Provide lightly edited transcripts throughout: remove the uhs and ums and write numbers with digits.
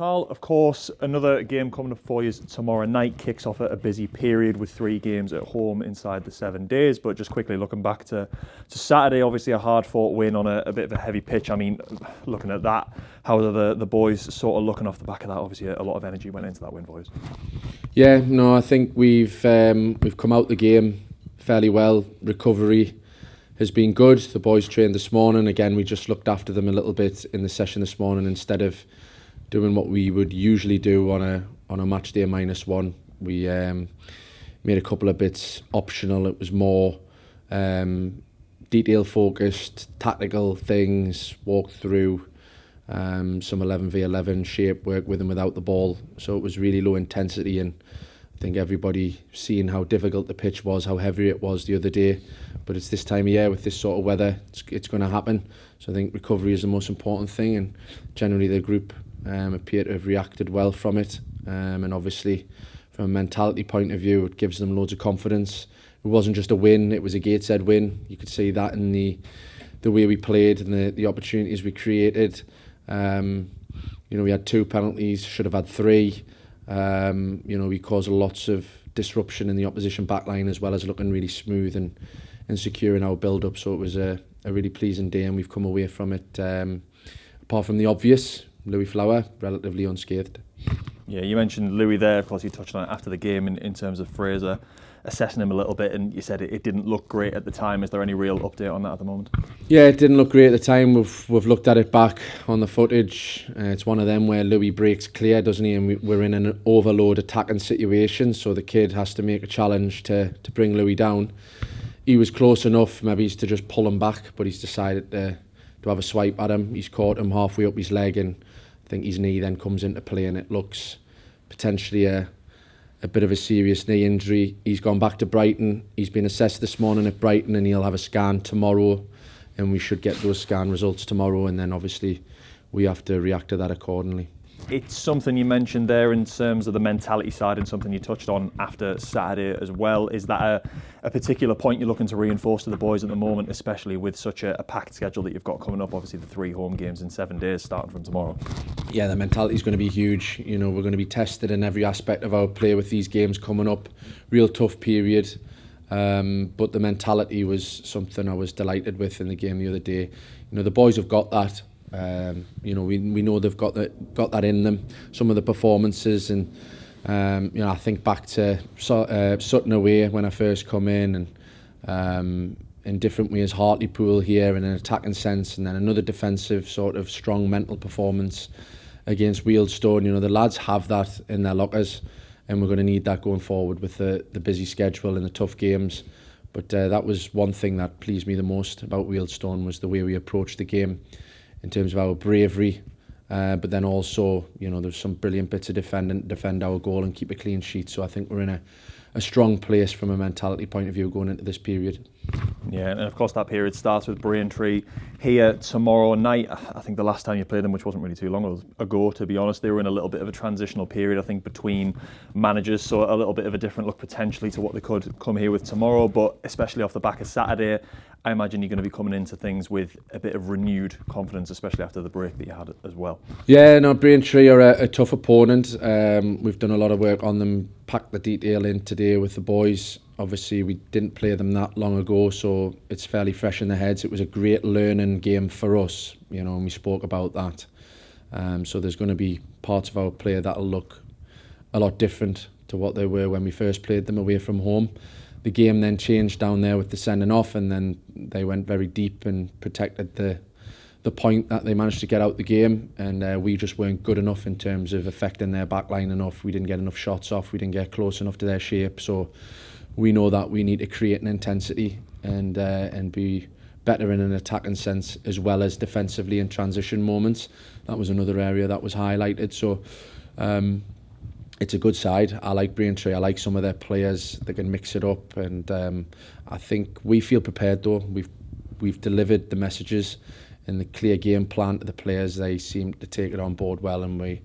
Carl. Of course, another game coming up for you tomorrow night. Kicks off a busy period with 3 games at home inside the 7 days. But just quickly looking back to Saturday, obviously a hard-fought win on a bit of a heavy pitch. I mean, looking at that, how are the boys sort of looking off the back of that? Obviously, a lot of energy went into that win, boys. Yeah, no, I think we've come out the game fairly well. Recovery has been good. The boys trained this morning. Again, we just looked after them a little bit in the session this morning instead of doing what we would usually do on a match day -1. We made a couple of bits optional. It was more detail focused, tactical things, walked through some 11v11 shape work with and without the ball. So it was really low intensity, and I think everybody seeing how difficult the pitch was, how heavy it was the other day. But it's this time of year with this sort of weather, it's going to happen. So I think recovery is the most important thing, and generally the group appear to have reacted well from it. And obviously from a mentality point of view, it gives them loads of confidence. It wasn't just a win, it was a Gateshead win. You could see that in the way we played and the opportunities we created. We had 2 penalties, should have had 3. We caused lots of disruption in the opposition backline, as well as looking really smooth and secure in our build-up. So it was a really pleasing day, and we've come away from it, apart from the obvious, Louis Flower, relatively unscathed. Yeah, you mentioned Louis there. Of course, you touched on it after the game in terms of Fraser assessing him a little bit, and you said it didn't look great at the time. Is there any real update on that at the moment? Yeah, it didn't look great at the time. We've looked at it back on the footage. It's one of them where Louis breaks clear, doesn't he? And we're in an overload attacking situation, so the kid has to make a challenge to bring Louis down. He was close enough, maybe to just pull him back, but he's decided to have a swipe at him. He's caught him halfway up his leg, and I think his knee then comes into play, and it looks potentially a bit of a serious knee injury. He's gone back to Brighton. He's been assessed this morning at Brighton, and he'll have a scan tomorrow, and we should get those scan results tomorrow, and then obviously we have to react to that accordingly. It's something you mentioned there in terms of the mentality side, and something you touched on after Saturday as well. Is that a particular point you're looking to reinforce to the boys at the moment, especially with such a packed schedule that you've got coming up? Obviously the 3 home games in 7 days starting from tomorrow. Yeah, the mentality is going to be huge. We're going to be tested in every aspect of our play with these games coming up. Real tough period. But the mentality was something I was delighted with in the game the other day. The boys have got that. We know they've got that in them. Some of the performances, and I think back to Sutton away when I first come in, and in different ways Hartlepool here in an attacking sense, and then another defensive sort of strong mental performance against Wealdstone. The lads have that in their lockers, and we're going to need that going forward with the busy schedule and the tough games. But that was one thing that pleased me the most about Wealdstone, was the way we approached the game in terms of our bravery, but then also, there's some brilliant bits of defend our goal and keep a clean sheet. So I think we're in a strong place from a mentality point of view going into this period. Yeah, and of course that period starts with Braintree here tomorrow night. I think the last time you played them, which wasn't really too long ago, to be honest, they were in a little bit of a transitional period, I think, between managers, so a little bit of a different look potentially to what they could come here with tomorrow. But especially off the back of Saturday, I imagine you're going to be coming into things with a bit of renewed confidence, especially after the break that you had as well. Yeah, no, Braintree are a tough opponent. We've done a lot of work on them, packed the detail in today with the boys. Obviously, we didn't play them that long ago, so it's fairly fresh in their heads. It was a great learning game for us, and we spoke about that. So there's going to be parts of our play that'll look a lot different to what they were when we first played them away from home. The game then changed down there with the sending off, and then they went very deep and protected the point that they managed to get out the game, and we just weren't good enough in terms of affecting their backline enough. We didn't get enough shots off, we didn't get close enough to their shape, so we know that we need to create an intensity and be better in an attacking sense as well as defensively in transition moments. That was another area that was highlighted. So it's a good side. I like Braintree. I like some of their players. They can mix it up, and I think we feel prepared though. We've delivered the messages and the clear game plan to the players. They seem to take it on board well, and we're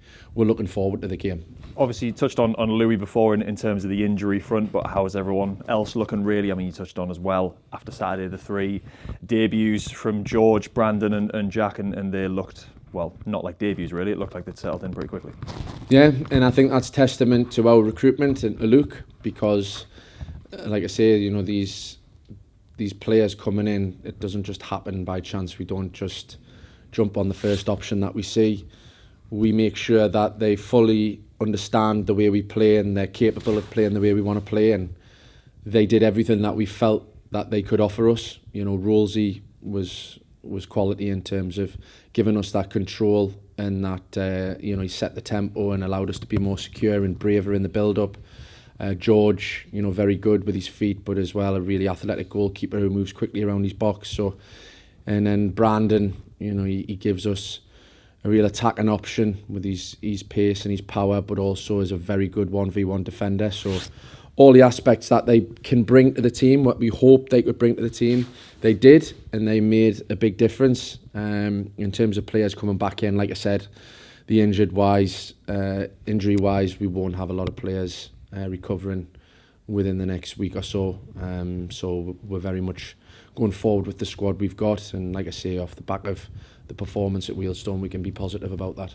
looking forward to the game. Obviously, you touched on Louis before in terms of the injury front, but how is everyone else looking really? I mean, you touched on as well after Saturday the 3 debuts from George, Brandon and Jack, and they looked well, not like debuts really. It looked like they'd settled in pretty quickly. Yeah, and I think that's testament to our recruitment and to Luke, because, like I say, you know, these players coming in, it doesn't just happen by chance. We don't just jump on the first option that we see. We make sure that they fully understand the way we play and they're capable of playing the way we want to play, and they did everything that we felt that they could offer us. You know, Rolsey was quality in terms of giving us that control, and that you know, he set the tempo and allowed us to be more secure and braver in the build-up. George, you know, very good with his feet, but as well a really athletic goalkeeper who moves quickly around his box. So, and then Brandon, you know, he gives us a real attacking option with his pace and his power, but also is a very good 1v1 defender. So all the aspects that they can bring to the team, what we hoped they could bring to the team, they did, and they made a big difference. In terms of players coming back in, like I said, the injury-wise, we won't have a lot of players recovering within the next week or so. So we're very much going forward with the squad we've got, and like I say, off the back of the performance at Wheelstone, we can be positive about that.